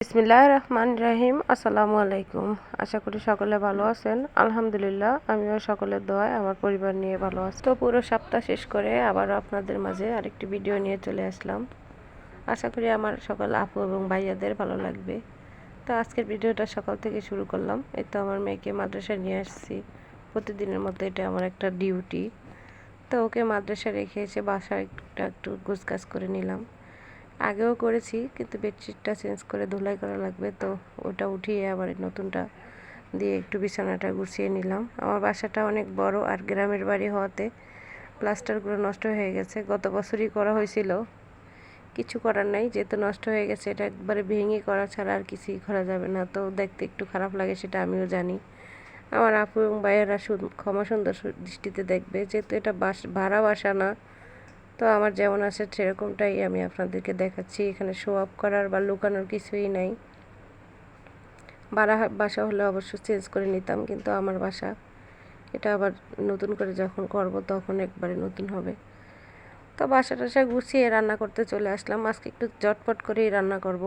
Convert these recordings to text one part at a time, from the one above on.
বিসমিল্লাহির রহমানির রহিম। আসসালামু আলাইকুম। আশা করি সকলে ভালো আছেন। আলহামদুলিল্লাহ, আমিও সকলের দোয়ায় আমার পরিবার নিয়ে ভালো আছি। তো পুরো সপ্তাহ শেষ করে আবারও আপনাদের মাঝে আরেকটি ভিডিও নিয়ে চলে আসলাম। আশা করি আমার সকল আপু এবং ভাইয়াদের ভালো লাগবে। তো আজকের ভিডিওটা সকাল থেকে শুরু করলাম। এই তো আমার মেয়েকে মাদ্রাসায় নিয়ে আসছি। প্রতিদিনের মতো এটা আমার একটা ডিউটি। তো ওকে মাদ্রাসায় রেখে এসে বাসায় একটু গোছগাছ করে নিলাম। আগেও করেছি, কিন্তু বেডশিটটা চেঞ্জ করে ধুলাই করা লাগবে, তো ওটা উঠিয়ে আবার নতুনটা দিয়ে একটু বিছানাটা গুছিয়ে নিলাম। আমার বাসাটা অনেক বড়, আর গ্রামের বাড়ি হওয়াতে প্লাস্টারগুলো নষ্ট হয়ে গেছে। গত বছরই করা হয়েছিল, কিছু করার নাই, যেহেতু নষ্ট হয়ে গেছে এটা একবারে ভেঙে করা ছাড়া আর কিছুই করা যাবে না। তো দেখতে একটু খারাপ লাগে, সেটা আমিও জানি। আমার আপু এবং ভাইয়েরা ক্ষমা সুন্দর দৃষ্টিতে দেখবে, যেহেতু এটা ভাড়া বাসা না। তো আমার যেমন আছে সেরকমটাই আমি আপনাদেরকে দেখাচ্ছি। এখানে শো অফ করার বা লুকানোর কিছুই নাই। ভাড়া বাসা হলে অবশ্য চেঞ্জ করে নিতাম, কিন্তু আমার বাসা, এটা আবার নতুন করে যখন করব তখন একবারে নতুন হবে। তো বাসা টাসা গুছিয়ে রান্না করতে চলে আসলাম। আজকে একটু ঝটপট করেই রান্না করব।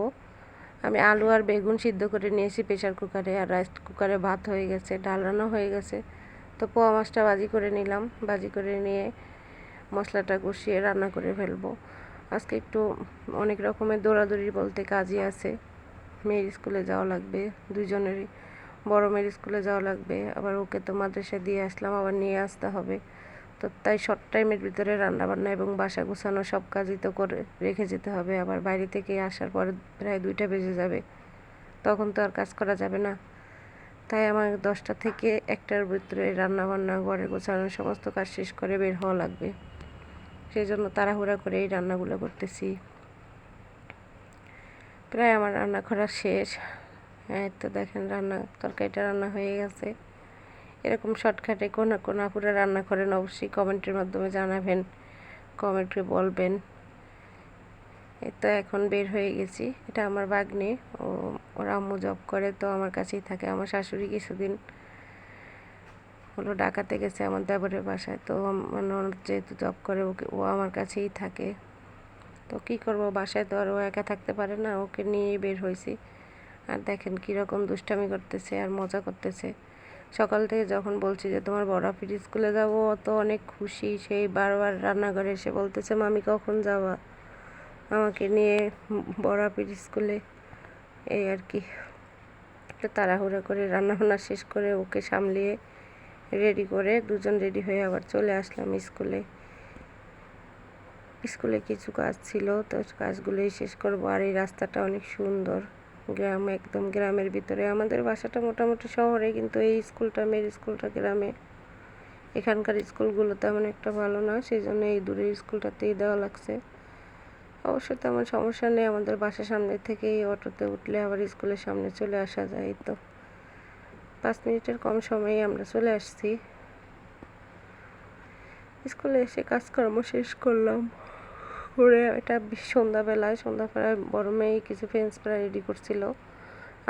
আমি আলু আর বেগুন সিদ্ধ করে নিয়েছি প্রেশার কুকারে, আর রাইস কুকারে ভাত হয়ে গেছে, ডাল রান্না হয়ে গেছে। তো পোয়া মাছটা ভাজি করে নিলাম। ভাজি করে নিয়ে মশলাটা কষিয়ে রান্না করে ফেলবো। আজকে একটু অনেক রকমের দৌড়াদৌড়ি বলতে কাজই আছে। মেয়ের স্কুলে যাওয়া লাগবে, দুইজনেরই। বড় মেয়ের স্কুলে যাওয়া লাগবে, আবার ওকে তো মাদ্রাসায় দিয়ে আসলাম, আবার নিয়ে আসতে হবে। তো তাই শর্ট টাইমের ভিতরে রান্নাবান্না এবং বাসা গোছানো সব কাজই তো করে রেখে যেতে হবে। আবার বাইরে থেকে আসার পরে প্রায় 2টা বেজে যাবে, তখন তো আর কাজ করা যাবে না। তাই আমার 10টা থেকে 1টার ভিতরে রান্নাবান্না, ঘরে গোছানো সমস্ত কাজ শেষ করে বের হওয়া লাগবে। সেই জন্য তাড়াহুড়া করে এই রান্নাগুলো করতেছি। প্রায় আমার রান্না করা শেষ। হ্যাঁ, তো দেখেন তরকারিটা রান্না হয়ে গেছে। এরকম শর্টকাটে কোন আপুরা রান্না করেন অবশ্যই কমেন্টের মাধ্যমে জানাবেন, কমেন্টে বলবেন। এই তো এখন বের হয়ে গেছি। এটা আমার ভাগ্নে, ওর আম্মু জব করে, তো আমার কাছেই থাকে। আমার শাশুড়ি কিছুদিন হলো ঢাকাতে গেছে আমার দেবরের বাসায়, তো আমার ননদ যেহেতু জব করে ও আমার কাছেই থাকে। তো কী করবো, বাসায় তো আর ও একা থাকতে পারে না, ওকে নিয়েই বের হয়েছি। আর দেখেন কীরকম দুষ্টামি করতেছে আর মজা করতেছে। সকাল থেকে যখন বলছি যে তোমার বড় আপির স্কুলে যাবো, ও তো অনেক খুশি। সেই বারবার রান্নাঘরে এসে বলতেছে, মামি কখন যাবা আমাকে নিয়ে বড় আপির স্কুলে। এই আর কি। তো তাড়াহুড়া করে রান্নাবান্না শেষ করে ওকে সামলিয়ে রেডি করে দুজন রেডি হয়ে আবার চলে আসলাম স্কুলে। স্কুলে কিছু কাজ ছিল, তো কাজগুলোই শেষ করবো। আর এই রাস্তাটা অনেক সুন্দর, গ্রাম, একদম গ্রামের ভিতরে। আমাদের বাসাটা মোটামুটি শহরে, কিন্তু এই স্কুলটা, মেয়ের স্কুলটা গ্রামে। এখানকার স্কুলগুলো তেমন একটা ভালো না, সেই জন্য এই দূরের স্কুলটাতেই দেওয়া লাগছে। অবশ্য তেমন সমস্যা নেই, আমাদের বাসার সামনে থেকেই অটোতে উঠলে আবার স্কুলের সামনে চলে আসা যায়। তো 5 মিনিটের কম সময়ে আমরা চলে আসছি। স্কুলে এসে কাজকর্ম শেষ করলাম করে, এটা সন্ধ্যাবেলায় বড় মেয়ে কিছু ফ্রেঞ্চ ফ্রাই রেডি করছিল।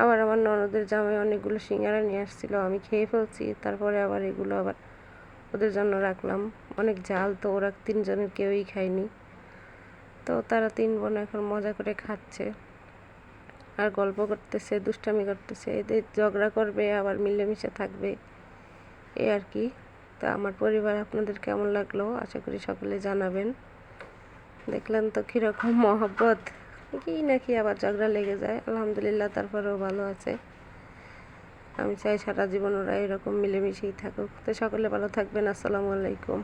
আবার আমার ননদের জামাই অনেকগুলো সিঙ্গারা নিয়ে আসছিল, আমি খেয়ে ফেলছি। তারপরে আবার এগুলো আবার ওদের জন্য রাখলাম। অনেক ঝাল, তো ওরা 3জনের কেউই খায়নি। তো তারা 3 বোন এখন মজা করে খাচ্ছে আর গল্প করতেছে, দুষ্টামি করতেছে। এদের ঝগড়া করবে আবার মিলেমিশে থাকবে, এই আর কি। তা আমার পরিবার আপনাদের কেমন লাগলো আশা করি সকলে জানাবেন। দেখলেন তো কীরকম মহব্বত, কি নাকি আবার ঝগড়া লেগে যায়। আলহামদুলিল্লাহ, তারপরেও ভালো আছে। আমি চাই সারা জীবন ওরা এরকম মিলেমিশেই থাকুক। তো সকলে ভালো থাকবেন। আসসালামু আলাইকুম।